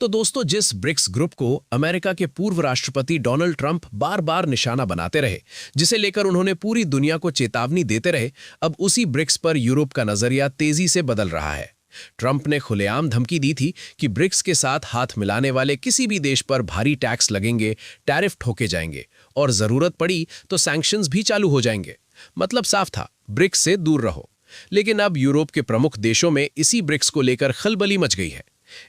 तो दोस्तों, जिस ब्रिक्स ग्रुप को अमेरिका के पूर्व राष्ट्रपति डोनाल्ड ट्रंप बार बार निशाना बनाते रहे, जिसे लेकर उन्होंने पूरी दुनिया को चेतावनी देते रहे, अब उसी ब्रिक्स पर यूरोप का नजरिया तेजी से बदल रहा है। ट्रंप ने खुलेआम धमकी दी थी कि ब्रिक्स के साथ हाथ मिलाने वाले किसी भी देश पर भारी टैक्स लगेंगे, टैरिफ ठोके जाएंगे और जरूरत पड़ी तो सैंक्शंस भी चालू हो जाएंगे। मतलब साफ था, ब्रिक्स से दूर रहो। लेकिन अब यूरोप के प्रमुख देशों में इसी ब्रिक्स को लेकर खलबली मच गई है।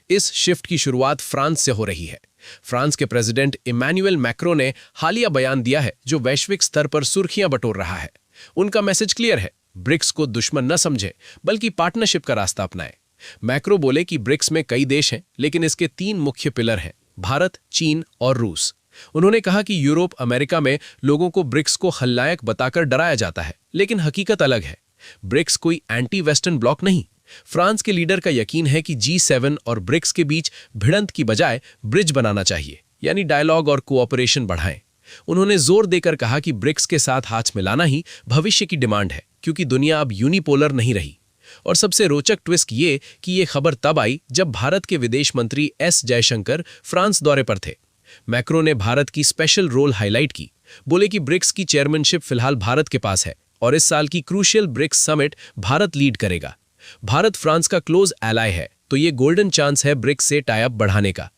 इस शिफ्ट की शुरुआत फ्रांस से हो रही है। फ्रांस के प्रेसिडेंट इमैनुअल मैक्रों ने हालिया बयान दिया है जो वैश्विक स्तर पर सुर्खियां बटोर रहा है। उनका मैसेज क्लियर है, ब्रिक्स को दुश्मन न समझे बल्कि पार्टनरशिप का रास्ता अपनाए। मैक्रो बोले कि ब्रिक्स में कई देश हैं, लेकिन इसके 3 मुख्य पिलर हैं: भारत, चीन और रूस। उन्होंने कहा कि यूरोप अमेरिका में लोगों को ब्रिक्स को खलनायक बताकर डराया जाता है, लेकिन हकीकत अलग है। ब्रिक्स कोई एंटी वेस्टर्न ब्लॉक नहीं। फ्रांस के लीडर का यकीन है कि G7 और ब्रिक्स के बीच भिड़ंत की बजाय ब्रिज बनाना चाहिए, यानी डायलॉग और कोऑपरेशन बढ़ाएं। उन्होंने जोर देकर कहा कि ब्रिक्स के साथ हाथ मिलाना ही भविष्य की डिमांड है, क्योंकि दुनिया अब यूनिपोलर नहीं रही। और सबसे रोचक ट्विस्ट ये कि ये खबर तब आई जब भारत के विदेश मंत्री एस जयशंकर फ्रांस दौरे पर थे। मैक्रो ने भारत की स्पेशल रोल हाईलाइट की, बोले कि ब्रिक्स की चेयरमैनशिप फिलहाल भारत के पास है और इस साल की crucial BRICS summit Bharat lead करेगा। भारत फ्रांस का क्लोज एलाय है, तो ये गोल्डन चांस है ब्रिक्स से टाई अप बढ़ाने का।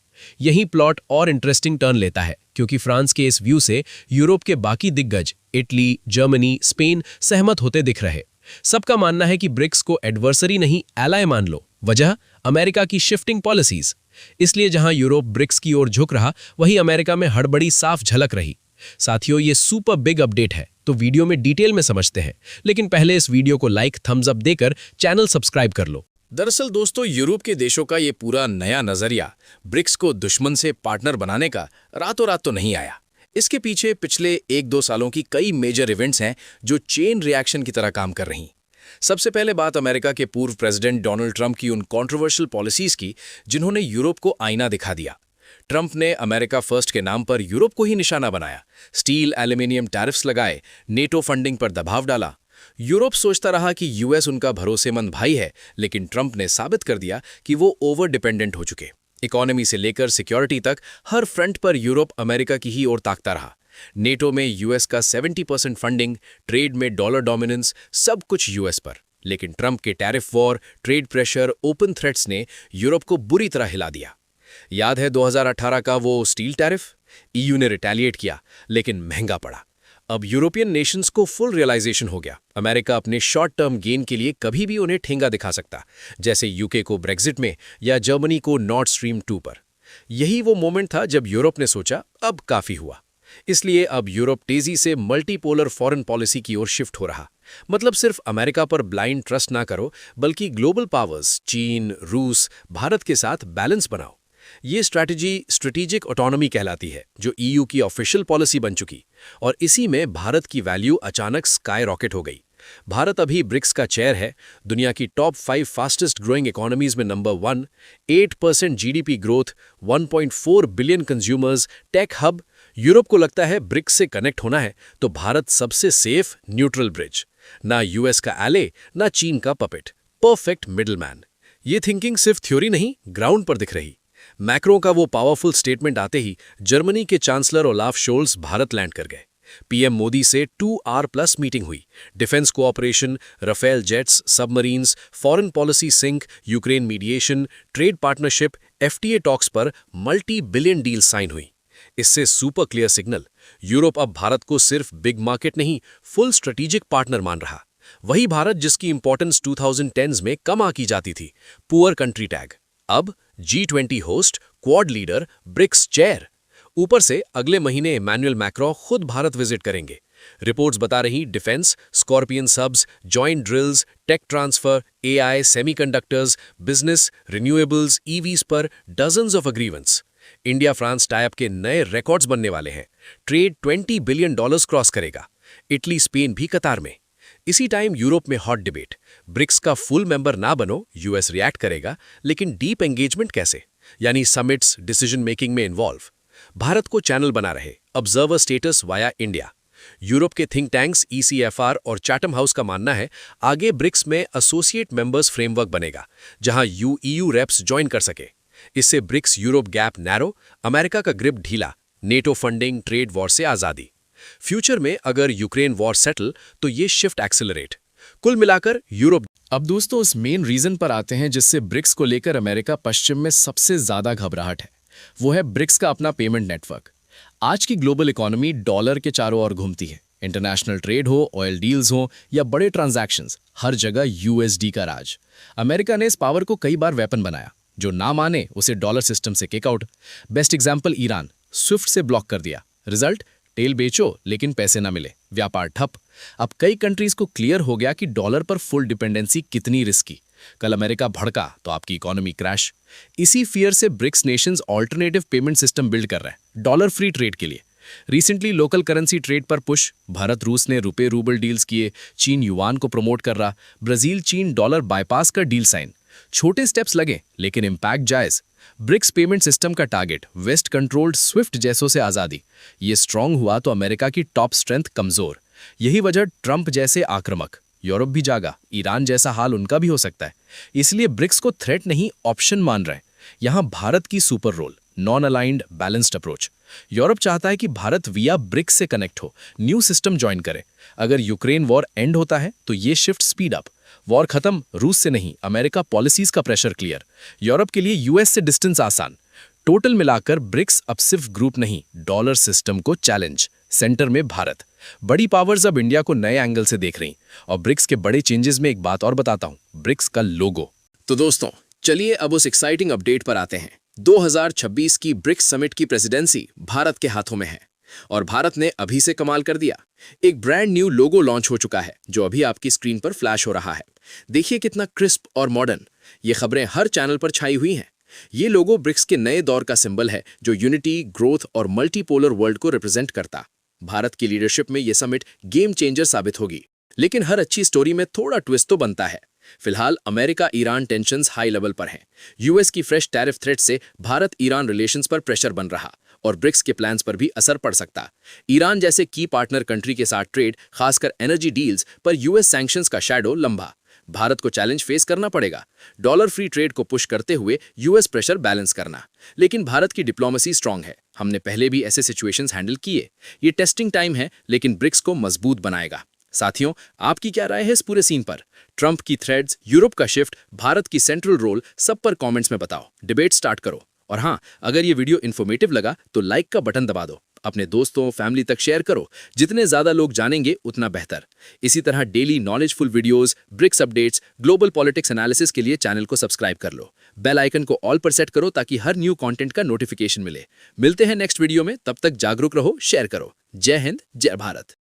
यही प्लॉट और इंटरेस्टिंग टर्न लेता है, क्योंकि फ्रांस के इस व्यू से यूरोप के बाकी दिग्गज इटली, जर्मनी, स्पेन सहमत होते दिख रहे। सबका मानना है कि ब्रिक्स को एडवर्सरी नहीं, एलाय मान लो। वजह अमेरिका की शिफ्टिंग पॉलिसीज। इसलिए जहां यूरोप ब्रिक्स की ओर झुक रहा, वहीं अमेरिका में हड़बड़ी साफ झलक रही। साथियों, ये सुपर बिग अपडेट है, तो वीडियो में डिटेल में समझते हैं। लेकिन पहले इस वीडियो को लाइक, थम्स अप देकर चैनल सब्सक्राइब कर लो। दरअसल दोस्तों, यूरोप के देशों का ये पूरा नया नजरिया ब्रिक्स को दुश्मन से पार्टनर बनाने का रातों रात तो नहीं आया। इसके पीछे पिछले 1-2 सालों की कई मेजर इवेंट्स हैं जो चेन रिएक्शन की तरह काम कर रही। सबसे पहले बात अमेरिका के पूर्व प्रेसिडेंट डोनाल्ड ट्रंप की उन कंट्रोवर्शियल पॉलिसीज की जिन्होंने यूरोप को आईना दिखा दिया। ट्रंप ने अमेरिका फर्स्ट के नाम पर यूरोप को ही निशाना बनाया, स्टील एल्यूमिनियम टैरिफ्स लगाए, नेटो फंडिंग पर दबाव डाला। यूरोप सोचता रहा कि यूएस उनका भरोसेमंद भाई है, लेकिन ट्रंप ने साबित कर दिया कि वो ओवर डिपेंडेंट हो चुके। इकोनॉमी से लेकर सिक्योरिटी तक हर फ्रंट पर यूरोप अमेरिका की ही ओर ताकता रहा। नेटो में यूएस का 70% फंडिंग, ट्रेड में डॉलर डोमिनेंस, सब कुछ यूएस पर। लेकिन ट्रंप के tariff war, trade pressure, open threats ने यूरोप को बुरी तरह हिला दिया। याद है 2018 का वो स्टील टैरिफ? ईयू ने रिटेलिएट किया, लेकिन महंगा पड़ा। अब यूरोपियन नेशंस को फुल रियलाइजेशन हो गया, अमेरिका अपने शॉर्ट टर्म गेन के लिए कभी भी उन्हें ठेंगा दिखा सकता, जैसे यूके को ब्रेक्जिट में या जर्मनी को नॉर्ड स्ट्रीम 2 पर। यही वो मोमेंट था जब यूरोप ने सोचा अब काफी हुआ। इसलिए अब यूरोप तेजी से मल्टीपोलर फॉरेन पॉलिसी की ओर शिफ्ट हो रहा। मतलब सिर्फ अमेरिका पर ब्लाइंड ट्रस्ट ना करो, बल्कि ग्लोबल पावर्स चीन, रूस, भारत के साथ बैलेंस बनाओ। ये स्ट्रैटेजी स्ट्रेटेजिक ऑटोनॉमी कहलाती है, जो ईयू की ऑफिशियल पॉलिसी बन चुकी। और इसी में भारत की वैल्यू अचानक स्काई रॉकेट हो गई। भारत अभी ब्रिक्स का चेयर है, दुनिया की टॉप 5 फास्टेस्ट ग्रोइंग इकोनॉमीज में number 1, 8% GDP growth, 1.4 billion consumers, tech hub. Europe को लगता है ब्रिक्स से कनेक्ट होना है तो भारत सबसे सेफ न्यूट्रल ब्रिज, ना यूएस का एले, ना चीन का पपेट, परफेक्ट मिडलमैन। ये थिंकिंग सिर्फ थ्योरी नहीं, ग्राउंड पर दिख रही। मैक्रो का वो पावरफुल स्टेटमेंट आते ही जर्मनी के chancellor Olaf Scholz Bharat land कर गए। पीएम मोदी से 2 आवर+ मीटिंग हुई। Defence cooperation, Rafale jets, submarines, foreign policy sync, Ukraine mediation, trade partnership, FTA talks पर मल्टी-बिलियन डील साइन हुई। इससे सुपर क्लियर सिग्नल, यूरोप अब भारत को सिर्फ बिग मार्केट नहीं, फुल स्ट्रेटेजिक पार्टनर मान रहा। वही भारत जिसकी इंपॉर्टेंस 2010s में कम आंकी जाती थी, पुअर कंट्री टैग, अब G20 host, Quad leader, BRICS chair. ऊपर से अगले महीने इमैनुअल मैक्रो खुद भारत विजिट करेंगे। रिपोर्ट्स बता रही defence, scorpion subs, joint drills, tech transfer, AI, semiconductors, business, renewables, EVs पर dozens of agreements. India France type के नए रिकॉर्ड्स बनने वाले हैं। ट्रेड $20 बिलियन क्रॉस करेगा। इटली, स्पेन भी कतार में। इसी टाइम यूरोप में हॉट डिबेट, ब्रिक्स का फुल मेंबर ना बनो, यूएस रिएक्ट करेगा, लेकिन डीप एंगेजमेंट कैसे, यानी समिट्स, डिसीजन मेकिंग में इन्वॉल्व। भारत को चैनल बना रहे, observer status via India. Europe के थिंक टैंक्स ECFR और चैटम हाउस का मानना है आगे ब्रिक्स में एसोसिएट मेंबर्स फ्रेमवर्क बनेगा, जहां यूईयू रेप्स ज्वाइन कर सके। इससे BRICS Europe gap narrow, America का ग्रिप ढीला, नेटो फंडिंग, ट्रेड वॉर से आज़ादी। फ्यूचर में अगर यूक्रेन वॉर सेटल तो ये शिफ्ट एक्सेलरेट। कुल मिलाकर यूरोप। अब दोस्तों उस मेन रीजन पर आते हैं जिससे ब्रिक्स को लेकर अमेरिका पश्चिम में सबसे ज्यादा घबराहट है। वो है ब्रिक्स का अपना पेमेंट नेटवर्क। आज की ग्लोबल इकोनॉमी डॉलर के चारों ओर घूमती है। इंटरनेशनल ट्रेड हो, ऑयल डील्स हो या बड़े ट्रांजैक्शंस, हर जगह यूएसडी का राज। अमेरिका ने इस पावर को कई बार वेपन बनाया। जो ना माने उसे डॉलर सिस्टम से kick out. Best example Iran, Swift से ब्लॉक कर दिया। रिजल्ट, तेल बेचो लेकिन पैसे ना मिले, व्यापार ठप। अब कई कंट्रीज को क्लियर हो गया कि डॉलर पर फुल डिपेंडेंसी कितनी रिस्की। कल अमेरिका भड़का तो आपकी इकोनॉमी क्रैश। इसी फियर से BRICS nations alternative payment system build कर रहे हैं डॉलर फ्री ट्रेड के लिए। रिसेंटली लोकल करेंसी ट्रेड पर पुश। भारत रूस ने रुपए रूबल डील्स किए, चीन युआन को प्रमोट कर रहा, ब्राजील चीन डॉलर बाईपास का डील साइन। छोटे स्टेप्स लगे लेकिन इम्पैक्ट जायज। ब्रिक्स पेमेंट सिस्टम का टारगेट वेस्ट कंट्रोल्ड स्विफ्ट जैसों से आज़ादी। ये स्ट्रांग हुआ तो अमेरिका की टॉप स्ट्रेंथ कमजोर। यही वजह ट्रंप जैसे आक्रामक। यूरोप भी जागा, ईरान जैसा हाल उनका भी हो सकता है। इसलिए ब्रिक्स को थ्रेट नहीं ऑप्शन मान रहे। यहां भारत की super role, non aligned balanced approach. Europe चाहता है कि भारत विया ब्रिक्स से कनेक्ट हो, न्यू सिस्टम ज्वाइन करे। अगर यूक्रेन वॉर एंड होता है तो ये शिफ्ट स्पीड अप। वॉर खत्म, रूस से नहीं, अमेरिका पॉलिसीज का प्रेशर क्लियर। यूरोप के लिए यूएस से डिस्टेंस आसान। टोटल मिलाकर ब्रिक्स अब सिर्फ ग्रुप नहीं, डॉलर सिस्टम को चैलेंज। सेंटर में भारत। बड़ी पावर्स अब इंडिया को नए एंगल से देख रही। और ब्रिक्स के बड़े चेंजेस में एक बात और बताता हूं, ब्रिक्स का लोगो। तो दोस्तों चलिए अब उस एक्साइटिंग अपडेट पर आते हैं। 2026 की ब्रिक्स समिट की प्रेसिडेंसी भारत के हाथों में है और भारत ने अभी से कमाल कर दिया। एक ब्रांड न्यू लोगो लॉन्च हो चुका है जो अभी आपकी स्क्रीन पर फ्लैश हो रहा है। देखिए कितना क्रिस्प और मॉडर्न। ये खबरें हर चैनल पर छाई हुई हैं। ये लोगो ब्रिक्स के नए दौर का सिंबल है जो यूनिटी, ग्रोथ और मल्टीपोलर वर्ल्ड को रिप्रेजेंट करता। भारत की लीडरशिप में ये समिट गेम चेंजर साबित होगी। लेकिन हर अच्छी स्टोरी में थोड़ा ट्विस्ट तो बनता है। फिलहाल America Iran tensions high level पर हैं। यूएस की फ्रेश टैरिफ थ्रेट से भारत ईरान रिलेशंस पर प्रेशर बन रहा और ब्रिक्स के प्लान्स पर भी असर पड़ सकता। ईरान जैसे की पार्टनर कंट्री के साथ ट्रेड, खासकर एनर्जी डील्स पर यूएस सैंक्शंस का शैडो लंबा। भारत को चैलेंज फेस करना पड़ेगा, डॉलर फ्री ट्रेड को पुश करते हुए यूएस प्रेशर बैलेंस करना। लेकिन भारत की डिप्लोमेसी स्ट्रांग है। हमने पहले भी ऐसे सिचुएशंस हैंडल किए। ये टेस्टिंग टाइम है लेकिन ब्रिक्स को मजबूत बनाएगा। साथियों, आपकी क्या राय है इस पूरे सीन पर? ट्रंप की थ्रेड्स, यूरोप का शिफ्ट, भारत की सेंट्रल रोल, सब पर कमेंट्स में बताओ। डिबेट स्टार्ट करो। और हाँ, अगर ये वीडियो इन्फॉर्मेटिव लगा तो लाइक का बटन दबा दो। अपने दोस्तों, फैमिली तक शेयर करो। जितने ज्यादा लोग जानेंगे उतना बेहतर। इसी तरह daily knowledgeful videos, BRICS updates, global politics analysis के लिए चैनल को सब्सक्राइब कर लो। बेल आइकन को ऑल पर सेट करो ताकि हर न्यू कंटेंट का नोटिफिकेशन मिले। मिलते हैं नेक्स्ट वीडियो में, तब तक जागरूक रहो, शेयर करो। जय हिंद, जय भारत।